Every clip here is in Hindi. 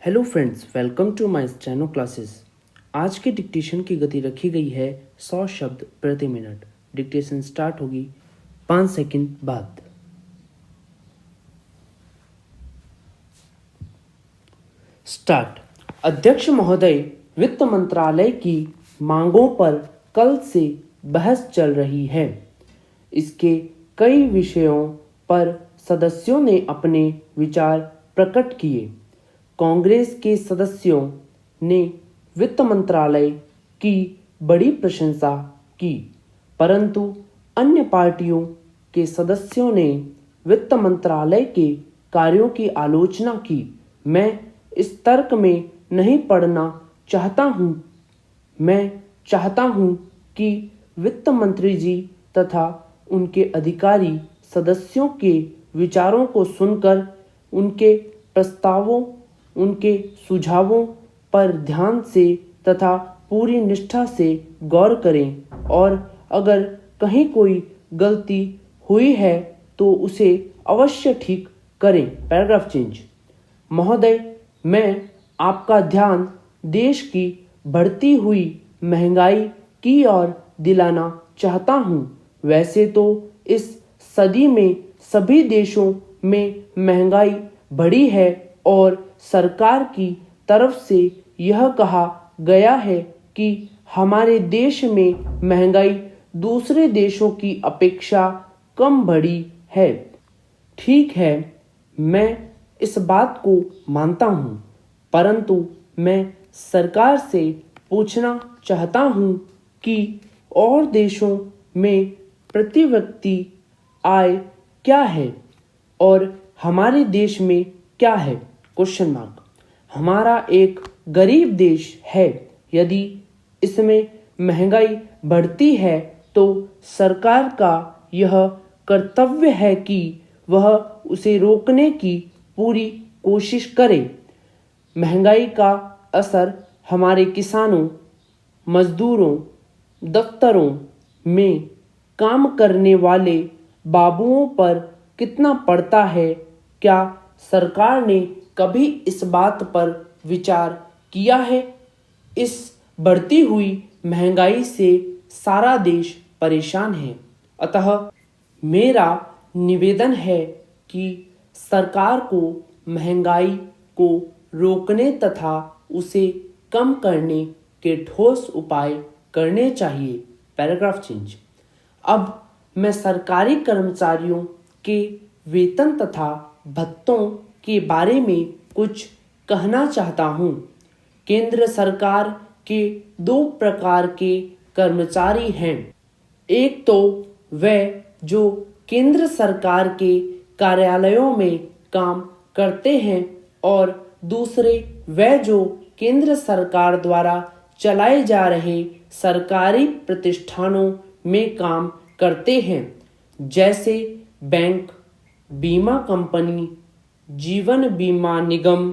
Hello friends, welcome to my steno classes. आज के डिक्टेशन की गति रखी गई है 100 शब्द प्रति मिनट। डिक्टेशन स्टार्ट होगी 5 सेकंड बाद। स्टार्ट। अध्यक्ष महोदय, वित्त मंत्रालय की मांगों पर कल से बहस चल रही है। इसके कई विषयों पर सदस्यों ने अपने विचार प्रकट किए। कांग्रेस के सदस्यों ने वित्त मंत्रालय की बड़ी प्रशंसा की, परंतु अन्य पार्टियों के सदस्यों ने वित्त मंत्रालय के कार्यों की आलोचना की। मैं इस तर्क में नहीं पड़ना चाहता हूं। मैं चाहता हूं कि वित्त मंत्री जी तथा उनके अधिकारी सदस्यों के विचारों को सुनकर उनके प्रस्तावों, उनके सुझावों पर ध्यान से तथा पूरी निष्ठा से गौर करें और अगर कहीं कोई गलती हुई है तो उसे अवश्य ठीक करें। Paragraph change. महोदय, मैं आपका ध्यान देश की बढ़ती हुई महंगाई की ओर दिलाना चाहता हूं। वैसे तो इस सदी में सभी देशों में महंगाई बढ़ी है और सरकार की तरफ से यह कहा गया है कि हमारे देश में महंगाई दूसरे देशों की अपेक्षा कम बढ़ी है। ठीक है, मैं इस बात को मानता हूं, परंतु मैं सरकार से पूछना चाहता हूं कि और देशों में प्रति व्यक्ति आय क्या है और हमारे देश में क्या है। Question mark. हमारा एक गरीब देश है। यदि इसमें महंगाई बढ़ती है तो सरकार का यह कर्तव्य है कि वह उसे रोकने की पूरी कोशिश करे। महंगाई का असर हमारे किसानों, मजदूरों, दफ्तरों में काम करने वाले बाबुओं पर कितना पड़ता है? क्या सरकार ने कभी इस बात पर विचार किया है? इस बढ़ती हुई महंगाई से सारा देश परेशान है। अतः मेरा निवेदन है कि सरकार को महंगाई को रोकने तथा उसे कम करने के ठोस उपाय करने चाहिए। Paragraph change. अब मैं सरकारी कर्मचारियों के वेतन तथा भत्तों के बारे में कुछ कहना चाहता हूँ। केंद्र सरकार के 2 प्रकार के कर्मचारी हैं। एक तो वह जो केंद्र सरकार के कार्यालयों में काम करते हैं और दूसरे वह जो केंद्र सरकार द्वारा चलाए जा रहे सरकारी प्रतिष्ठानों में काम करते हैं, जैसे बैंक, बीमा कंपनी, जीवन बीमा निगम,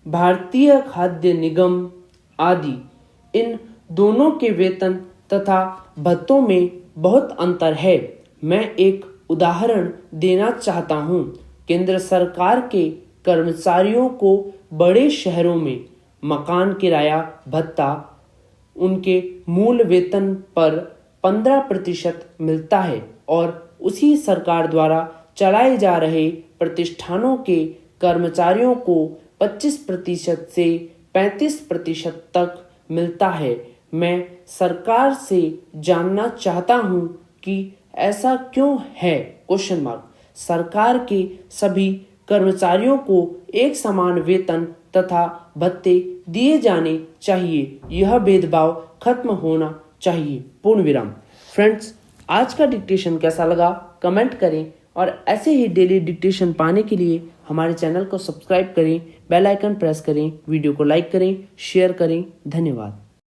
भारतीय खाद्य निगम आदि। इन दोनों के वेतन तथा भत्तों में बहुत अंतर है। मैं एक उदाहरण देना चाहता हूँ। केंद्र सरकार के कर्मचारियों को बड़े शहरों में मकान किराया भत्ता उनके मूल वेतन पर 15% मिलता है और उसी सरकार द्वारा चलाए जा रहे प्रतिष्ठानों के कर्मचारियों को 25% से 35% तक मिलता है। मैं सरकार से जानना चाहता हूं कि ऐसा क्यों है। Question mark. सरकार के सभी कर्मचारियों को एक समान वेतन तथा भत्ते दिए जाने चाहिए। यह भेदभाव खत्म होना चाहिए। पूर्ण विराम। फ्रेंड्स, आज का डिक्टेशन कैसा लगा कमेंट करें और ऐसे ही डेली डिक्टेशन पाने के लिए हमारे चैनल को सब्सक्राइब करें, बेल आइकन प्रेस करें, वीडियो को लाइक करें, शेयर करें। धन्यवाद।